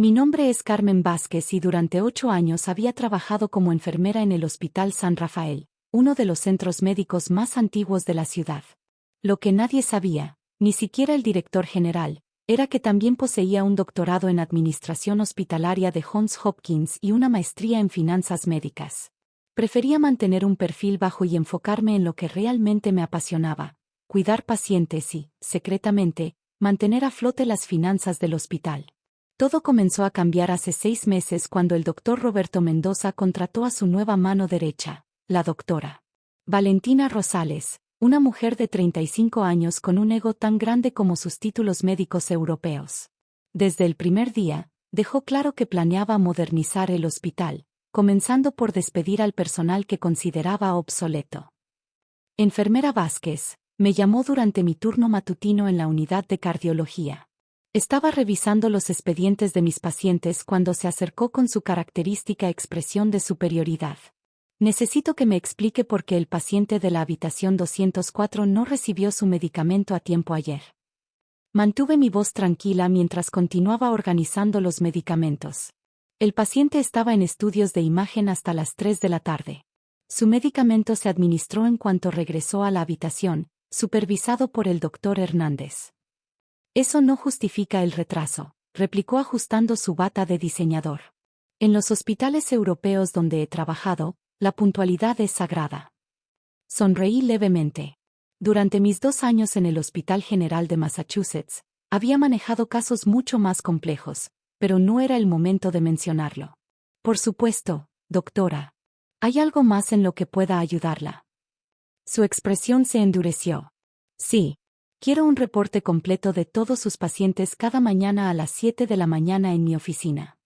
Mi nombre es Carmen Vázquez y durante 8 años había trabajado como enfermera en el Hospital San Rafael, uno de los centros médicos más antiguos de la ciudad. Lo que nadie sabía, ni siquiera el director general, era que también poseía un doctorado en Administración Hospitalaria de Johns Hopkins y una maestría en Finanzas Médicas. Prefería mantener un perfil bajo y enfocarme en lo que realmente me apasionaba, cuidar pacientes y, secretamente, mantener a flote las finanzas del hospital. Todo comenzó a cambiar hace 6 meses cuando el doctor Roberto Mendoza contrató a su nueva mano derecha, la doctora Valentina Rosales, una mujer de 35 años con un ego tan grande como sus títulos médicos europeos. Desde el primer día, dejó claro que planeaba modernizar el hospital, comenzando por despedir al personal que consideraba obsoleto. Enfermera Vázquez, me llamó durante mi turno matutino en la unidad de cardiología. Estaba revisando los expedientes de mis pacientes cuando se acercó con su característica expresión de superioridad. Necesito que me explique por qué el paciente de la habitación 204 no recibió su medicamento a tiempo ayer. Mantuve mi voz tranquila mientras continuaba organizando los medicamentos. El paciente estaba en estudios de imagen hasta las 3 de la tarde. Su medicamento se administró en cuanto regresó a la habitación, supervisado por el doctor Hernández. Eso no justifica el retraso, replicó ajustando su bata de diseñador. En los hospitales europeos donde he trabajado, la puntualidad es sagrada. Sonreí levemente. Durante mis 2 años en el Hospital General de Massachusetts, había manejado casos mucho más complejos, pero no era el momento de mencionarlo. Por supuesto, doctora. ¿Hay algo más en lo que pueda ayudarla? Su expresión se endureció. Sí. Quiero un reporte completo de todos sus pacientes cada mañana a las 7 de la mañana en mi oficina.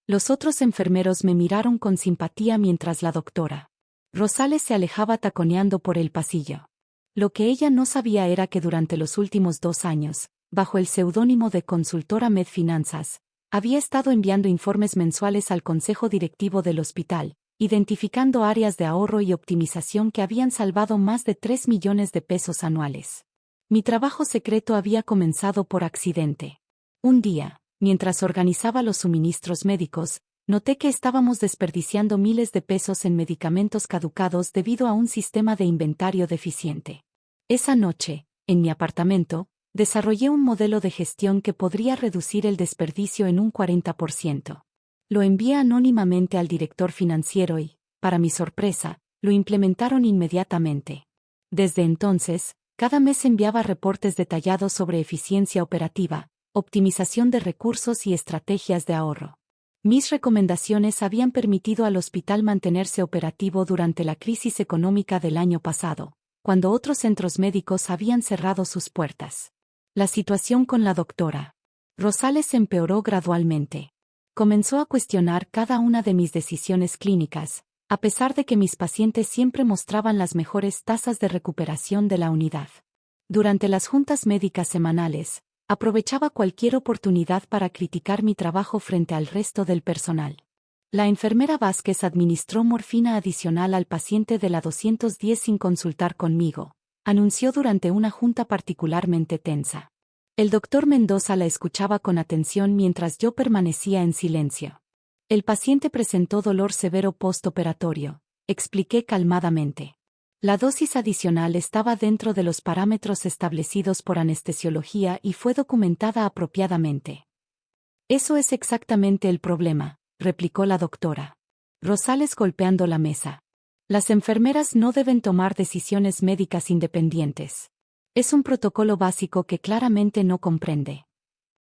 Los otros enfermeros me miraron con simpatía mientras la doctora Rosales se alejaba taconeando por el pasillo. Lo que ella no sabía era que durante los últimos 2 años, bajo el seudónimo de consultora MedFinanzas, había estado enviando informes mensuales al consejo directivo del hospital, identificando áreas de ahorro y optimización que habían salvado más de 3 millones de pesos anuales. Mi trabajo secreto había comenzado por accidente. Un día, mientras organizaba los suministros médicos, noté que estábamos desperdiciando miles de pesos en medicamentos caducados debido a un sistema de inventario deficiente. Esa noche, en mi apartamento, desarrollé un modelo de gestión que podría reducir el desperdicio en un 40%. Lo envié anónimamente al director financiero y, para mi sorpresa, lo implementaron inmediatamente. Desde entonces, cada mes enviaba reportes detallados sobre eficiencia operativa, optimización de recursos y estrategias de ahorro. Mis recomendaciones habían permitido al hospital mantenerse operativo durante la crisis económica del año pasado, cuando otros centros médicos habían cerrado sus puertas. La situación con la doctora Rosales empeoró gradualmente. Comenzó a cuestionar cada una de mis decisiones clínicas, a pesar de que mis pacientes siempre mostraban las mejores tasas de recuperación de la unidad. Durante las juntas médicas semanales, aprovechaba cualquier oportunidad para criticar mi trabajo frente al resto del personal. La enfermera Vázquez administró morfina adicional al paciente de la 210 sin consultar conmigo, anunció durante una junta particularmente tensa. El doctor Mendoza la escuchaba con atención mientras yo permanecía en silencio. El paciente presentó dolor severo postoperatorio, expliqué calmadamente. La dosis adicional estaba dentro de los parámetros establecidos por anestesiología y fue documentada apropiadamente. Eso es exactamente el problema, replicó la doctora Rosales golpeando la mesa. Las enfermeras no deben tomar decisiones médicas independientes. Es un protocolo básico que claramente no comprende.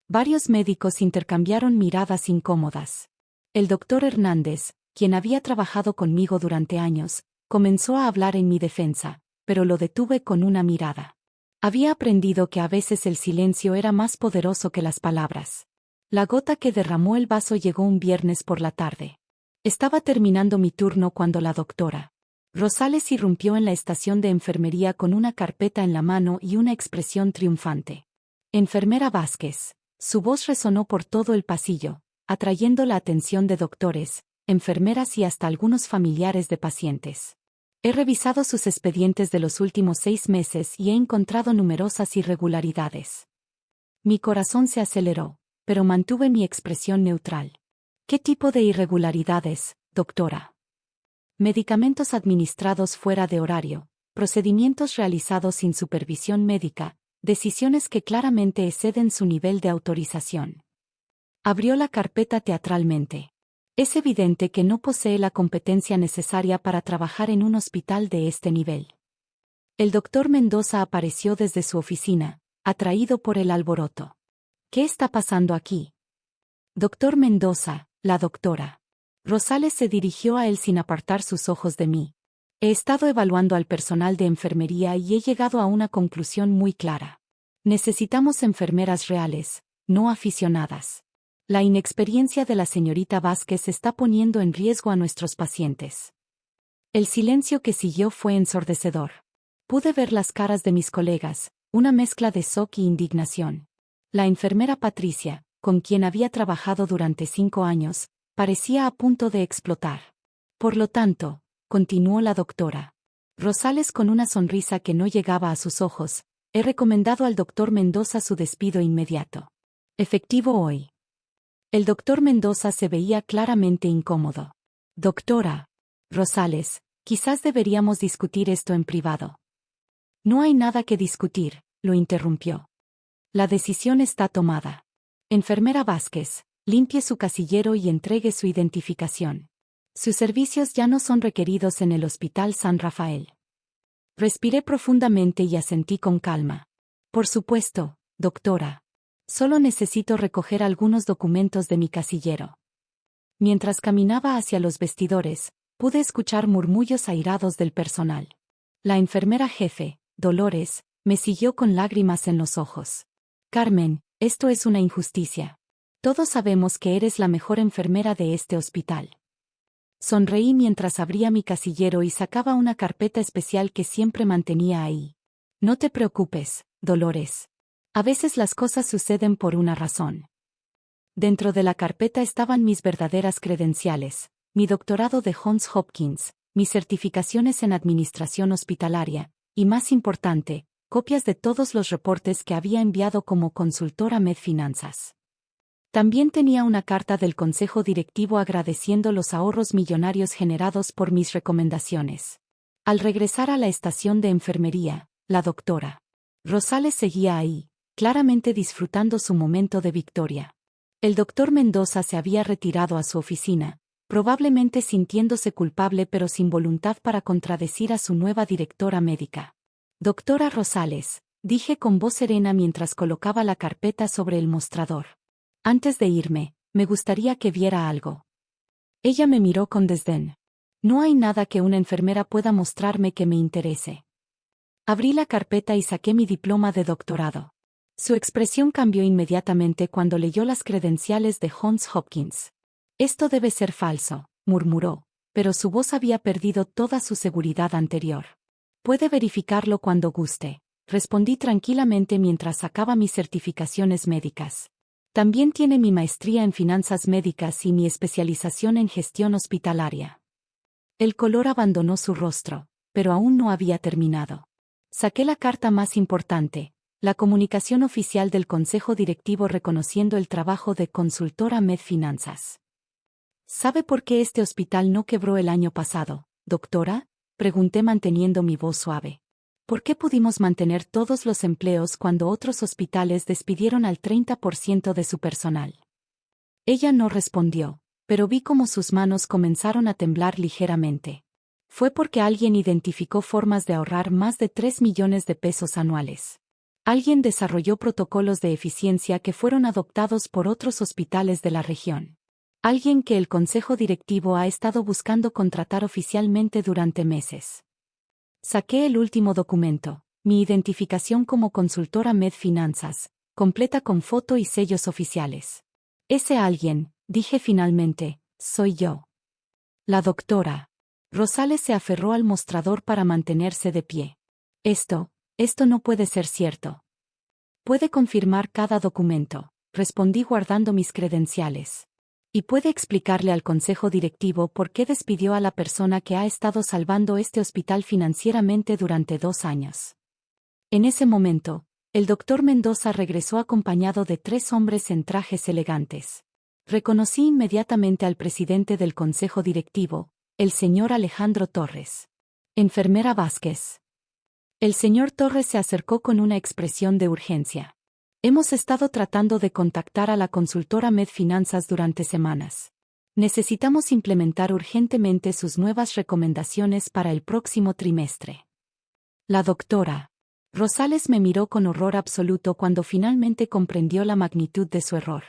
Varios médicos intercambiaron miradas incómodas. El doctor Hernández, quien había trabajado conmigo durante años, comenzó a hablar en mi defensa, pero lo detuve con una mirada. Había aprendido que a veces el silencio era más poderoso que las palabras. La gota que derramó el vaso llegó un viernes por la tarde. Estaba terminando mi turno cuando la doctora Rosales irrumpió en la estación de enfermería con una carpeta en la mano y una expresión triunfante. Enfermera Vázquez. Su voz resonó por todo el pasillo, atrayendo la atención de doctores, enfermeras y hasta algunos familiares de pacientes. He revisado sus expedientes de los últimos 6 meses y he encontrado numerosas irregularidades. Mi corazón se aceleró. pero mantuve mi expresión neutral. ¿Qué tipo de irregularidades, doctora? Medicamentos administrados fuera de horario, procedimientos realizados sin supervisión médica, decisiones que claramente exceden su nivel de autorización. Abrió la carpeta teatralmente. Es evidente que no posee la competencia necesaria para trabajar en un hospital de este nivel. El doctor Mendoza apareció desde su oficina, atraído por el alboroto. ¿Qué está pasando aquí? Doctor Mendoza, la doctora. Rosales se dirigió a él sin apartar sus ojos de mí. He estado evaluando al personal de enfermería y he llegado a una conclusión muy clara. Necesitamos enfermeras reales, no aficionadas. La inexperiencia de la señorita Vázquez está poniendo en riesgo a nuestros pacientes. El silencio que siguió fue ensordecedor. Pude ver las caras de mis colegas, una mezcla de shock y indignación. La enfermera Patricia, con quien había trabajado durante 5 años, parecía a punto de explotar. Por lo tanto, continuó la doctora Rosales con una sonrisa que no llegaba a sus ojos, he recomendado al doctor Mendoza su despido inmediato. Efectivo hoy. El doctor Mendoza se veía claramente incómodo. Doctora Rosales, quizás deberíamos discutir esto en privado. No hay nada que discutir, lo interrumpió. La decisión está tomada. Enfermera Vázquez, limpie su casillero y entregue su identificación. Sus servicios ya no son requeridos en el Hospital San Rafael. Respiré profundamente y asentí con calma. Por supuesto, doctora. Solo necesito recoger algunos documentos de mi casillero. Mientras caminaba hacia los vestidores, pude escuchar murmullos airados del personal. La enfermera jefe, Dolores, me siguió con lágrimas en los ojos. Carmen, esto es una injusticia. Todos sabemos que eres la mejor enfermera de este hospital. Sonreí mientras abría mi casillero y sacaba una carpeta especial que siempre mantenía ahí. No te preocupes, Dolores. A veces las cosas suceden por una razón. Dentro de la carpeta estaban mis verdaderas credenciales, mi doctorado de Johns Hopkins, mis certificaciones en administración hospitalaria, y más importante, copias de todos los reportes que había enviado como consultora MedFinanzas. También tenía una carta del consejo directivo agradeciendo los ahorros millonarios generados por mis recomendaciones. Al regresar a la estación de enfermería, la doctora Rosales seguía ahí, claramente disfrutando su momento de victoria. El doctor Mendoza se había retirado a su oficina, probablemente sintiéndose culpable pero sin voluntad para contradecir a su nueva directora médica. Doctora Rosales, dije con voz serena mientras colocaba la carpeta sobre el mostrador. Antes de irme, me gustaría que viera algo. Ella me miró con desdén. No hay nada que una enfermera pueda mostrarme que me interese. Abrí la carpeta y saqué mi diploma de doctorado. Su expresión cambió inmediatamente cuando leyó las credenciales de Johns Hopkins. Esto debe ser falso, murmuró, pero su voz había perdido toda su seguridad anterior. Puede verificarlo cuando guste, respondí tranquilamente mientras sacaba mis certificaciones médicas. También tiene mi maestría en finanzas médicas y mi especialización en gestión hospitalaria. El color abandonó su rostro, pero aún no había terminado. Saqué la carta más importante, la comunicación oficial del Consejo Directivo reconociendo el trabajo de consultora MedFinanzas. ¿Sabe por qué este hospital no quebró el año pasado, doctora? Pregunté manteniendo mi voz suave. ¿Por qué pudimos mantener todos los empleos cuando otros hospitales despidieron al 30% de su personal? Ella no respondió, pero vi cómo sus manos comenzaron a temblar ligeramente. Fue porque alguien identificó formas de ahorrar más de 3 millones de pesos anuales. Alguien desarrolló protocolos de eficiencia que fueron adoptados por otros hospitales de la región. Alguien que el consejo directivo ha estado buscando contratar oficialmente durante meses. Saqué el último documento, mi identificación como consultora MedFinanzas, completa con foto y sellos oficiales. Ese alguien, dije finalmente, soy yo. La doctora Rosales se aferró al mostrador para mantenerse de pie. Esto no puede ser cierto. Puede confirmar cada documento, respondí guardando mis credenciales. Y puede explicarle al consejo directivo por qué despidió a la persona que ha estado salvando este hospital financieramente durante 2 años. En ese momento, El doctor Mendoza regresó acompañado de 3 hombres en trajes elegantes. Reconocí inmediatamente al presidente del consejo directivo, el señor Alejandro Torres. Enfermera Vázquez. El señor Torres se acercó con una expresión de urgencia. Hemos estado tratando de contactar a la consultora MedFinanzas durante semanas. Necesitamos implementar urgentemente sus nuevas recomendaciones para el próximo trimestre. La doctora Rosales me miró con horror absoluto cuando finalmente comprendió la magnitud de su error.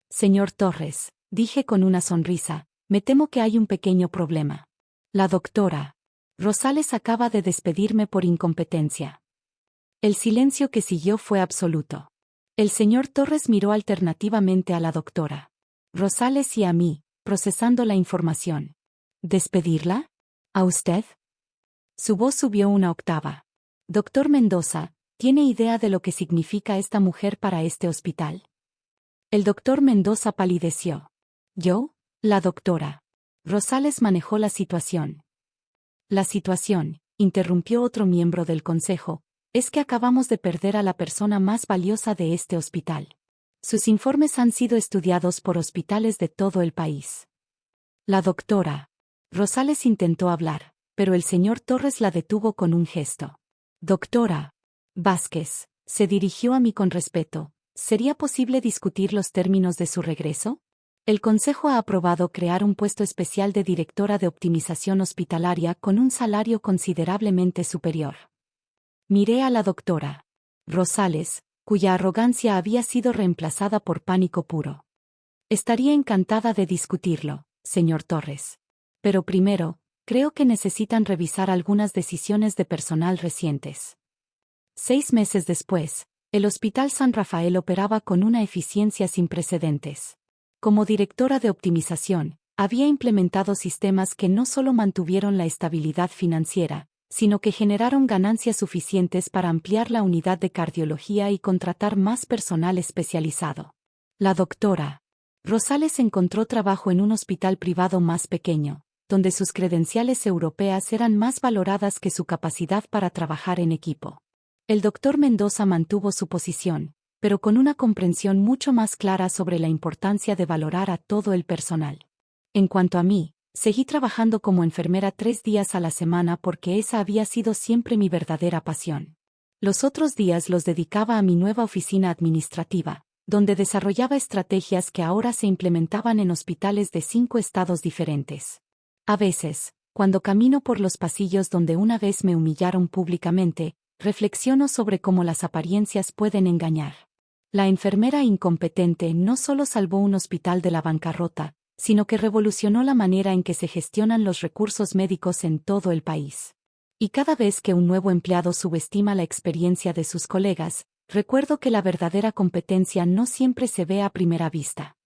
Señor Torres, dije con una sonrisa, me temo que hay un pequeño problema. La doctora Rosales acaba de despedirme por incompetencia. El silencio que siguió fue absoluto. El señor Torres miró alternativamente a la doctora Rosales y a mí, procesando la información. ¿Despedirla? ¿A usted? Su voz subió una octava. Doctor Mendoza, ¿tiene idea de lo que significa esta mujer para este hospital? El doctor Mendoza palideció. ¿Yo? La doctora Rosales manejó la situación. La situación, interrumpió otro miembro del consejo, es que acabamos de perder a la persona más valiosa de este hospital. Sus informes han sido estudiados por hospitales de todo el país. La doctora Rosales intentó hablar, pero el señor Torres la detuvo con un gesto. Doctora Vázquez, se dirigió a mí con respeto, ¿sería posible discutir los términos de su regreso? El Consejo ha aprobado crear un puesto especial de directora de optimización hospitalaria con un salario considerablemente superior. Miré a la doctora Rosales, cuya arrogancia había sido reemplazada por pánico puro. Estaría encantada de discutirlo, señor Torres. Pero primero, creo que necesitan revisar algunas decisiones de personal recientes. 6 meses después, el Hospital San Rafael operaba con una eficiencia sin precedentes. Como directora de optimización, había implementado sistemas que no solo mantuvieron la estabilidad financiera, sino que generaron ganancias suficientes para ampliar la unidad de cardiología y contratar más personal especializado. La doctora Rosales encontró trabajo en un hospital privado más pequeño, donde sus credenciales europeas eran más valoradas que su capacidad para trabajar en equipo. El doctor Mendoza mantuvo su posición, pero con una comprensión mucho más clara sobre la importancia de valorar a todo el personal. En cuanto a mí, seguí trabajando como enfermera 3 días a la semana porque esa había sido siempre mi verdadera pasión. Los otros días los dedicaba a mi nueva oficina administrativa, donde desarrollaba estrategias que ahora se implementaban en hospitales de 5 estados diferentes. A veces, cuando camino por los pasillos donde una vez me humillaron públicamente, reflexiono sobre cómo las apariencias pueden engañar. La enfermera incompetente no solo salvó un hospital de la bancarrota, sino que revolucionó la manera en que se gestionan los recursos médicos en todo el país. Y cada vez que un nuevo empleado subestima la experiencia de sus colegas, recuerdo que la verdadera competencia no siempre se ve a primera vista.